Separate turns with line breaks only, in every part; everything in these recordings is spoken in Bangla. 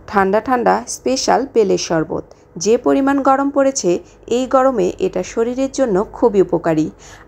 ঠান্ডা ঠান্ডা স্পেশাল বেলের শরবত। যে পরিমাণ গরম পড়েছে এই গরমে এটা শরীরের জন্য খুবই উপকারী।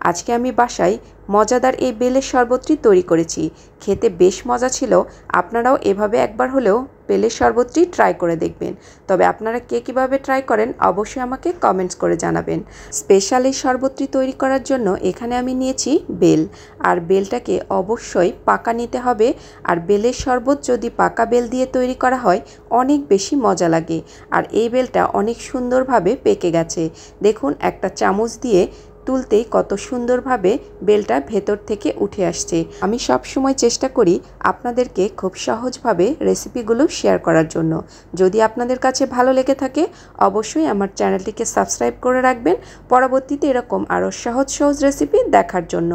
আজকে আমি বাসায় মজাদার এই বেলের শরবতটি তৈরি করেছি। খেতে বেশ মজা ছিল। আপনারাও এভাবে একবার হলেও বেলের শরবতটি ট্রাই করে দেখবেন। তবে আপনারা কে কীভাবে ট্রাই করেন অবশ্যই আমাকে কমেন্টস করে জানাবেন। স্পেশাল এই শরবতটি তৈরি করার জন্য এখানে আমি নিয়েছি বেল। আর বেলটাকে অবশ্যই পাকা নিতে হবে। আর বেলের শরবত যদি পাকা বেল দিয়ে তৈরি করা হয় অনেক বেশি মজা লাগে। আর এই বেলটা অনেক সুন্দরভাবে পেকে গেছে। দেখুন একটা চামচ দিয়ে তুলতেই কত সুন্দরভাবে বেলটা ভেতর থেকে উঠে আসছে। আমি সব সময় চেষ্টা করি আপনাদেরকে খুব সহজভাবে রেসিপিগুলো শেয়ার করার জন্য। যদি আপনাদের কাছে ভালো লেগে থাকে অবশ্যই আমার চ্যানেলটিকে সাবস্ক্রাইব করে রাখবেন পরবর্তীতে এরকম আরও সহজ সহজ রেসিপি দেখার জন্য।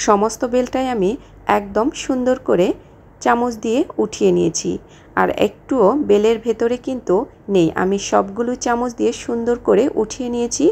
সমস্ত বেলটাই আমি একদম সুন্দর করে চামচ দিয়ে উঠিয়ে নিয়েছি। আর একটুও বেলের ভেতরে কিন্তু নেই। আমি সবগুলো চামচ দিয়ে সুন্দর করে উঠিয়ে নিয়েছি।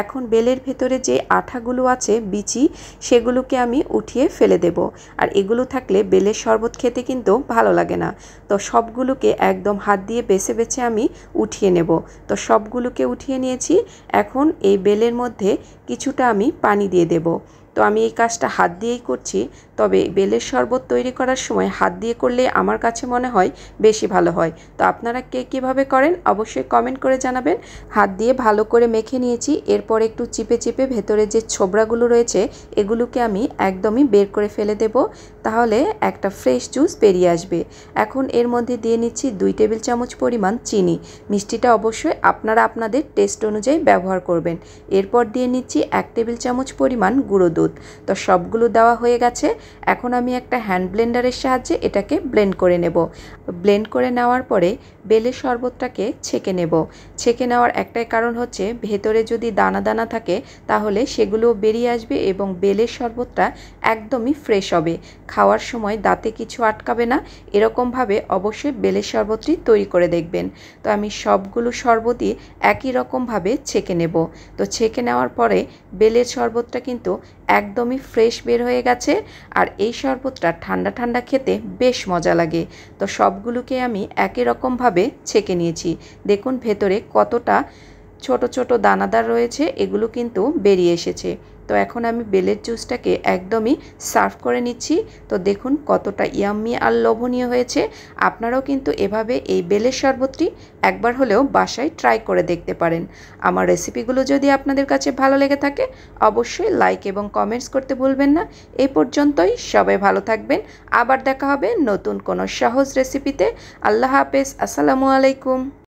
এখন বেলের ভেতরে যে আঠাগুলো আছে বিচি সেগুলোকে আমি উঠিয়ে ফেলে দেব। আর এগুলো থাকলে বেলের শরবত খেতে কিন্তু ভালো লাগে না। তো সবগুলোকে একদম হাত দিয়ে বেছে বেছে আমি উঠিয়ে নেব। তো সবগুলোকে উঠিয়ে নিয়েছি। এখন এই বেলের মধ্যে কিছুটা আমি পানি দিয়ে দেব। তো আমি এই কাজটা হাত দিয়েই করছি। তবে বেলের শরবত তৈরি করার সময় হাত দিয়ে করলে আমার কাছে মনে হয় বেশি ভালো হয়। তো আপনারা কে কীভাবে করেন অবশ্যই কমেন্ট করে জানাবেন। হাত দিয়ে ভালো করে মেখে নিয়েছি। এরপর একটু চিপে চিপে ভেতরে যে ছোবড়াগুলো রয়েছে এগুলোকে আমি একদমই বের করে ফেলে দেব। তাহলে একটা ফ্রেশ জুস বেরিয়ে আসবে। এখন এর মধ্যে দিয়ে নিচ্ছি 2 টেবিল চামচ পরিমাণ চিনি। মিষ্টিটা অবশ্যই আপনারা আপনাদের টেস্ট অনুযায়ী ব্যবহার করবেন। এরপর দিয়ে নিচ্ছি 1 টেবিল চামচ পরিমাণ গুঁড়ো দুধ। তো সবগুলো দেওয়া হয়ে গেছে। এখন আমি একটা হ্যান্ড ব্লেন্ডারের সাহায্যে এটাকে ব্লেন্ড করে নেব। ব্লেন্ড করে নেওয়ার পরে বেলের শরবতটাকে ছেঁকে নেব। ছেঁকে নেওয়ার একটাই কারণ হচ্ছে ভেতরে যদি দানা দানা থাকে তাহলে সেগুলো বেরিয়ে আসবে এবং বেলের শরবতটা একদমই ফ্রেশ হবে। খাওয়ার সময় দাঁতে কিছু আটকাবে না। এরকমভাবে অবশ্যই বেলের শরবতটি তৈরি করে দেখবেন। তো আমি সবগুলো শরবতই একই রকমভাবে ছেঁকে নেব। তো ছেঁকে নেওয়ার পরে বেলের শরবতটা কিন্তু একদমই ফ্রেশ বের হয়ে গেছে। আর এই শরবতটা ঠান্ডা ঠান্ডা খেতে বেশ মজা লাগে। তো সবগুলোকে আমি একই রকমভাবে ছেঁকে নিয়েছি। দেখুন ভেতরে কতটা ছোট ছোট দানাদার রয়েছে এগুলো কিন্তু বেরিয়ে এসেছে। তো এখন আমি বেলের জুসটাকে একদমই সার্ভ করে নিচ্ছি। তো দেখুন কতটা ইয়াম্মি আর লোভনীয় হয়েছে। আপনারাও কিন্তু এভাবে এই বেলের শরবতটি একবার হলেও বাসায় ট্রাই করে দেখতে পারেন। আমার রেসিপিগুলো যদি আপনাদের কাছে ভালো লেগে থাকে অবশ্যই লাইক এবং কমেন্টস করতে ভুলবেন না। এই পর্যন্তই, সবাই ভালো থাকবেন। আবার দেখা হবে নতুন কোনো সহজ রেসিপিতে। আল্লাহ হাফেজ। আসসালামু আলাইকুম।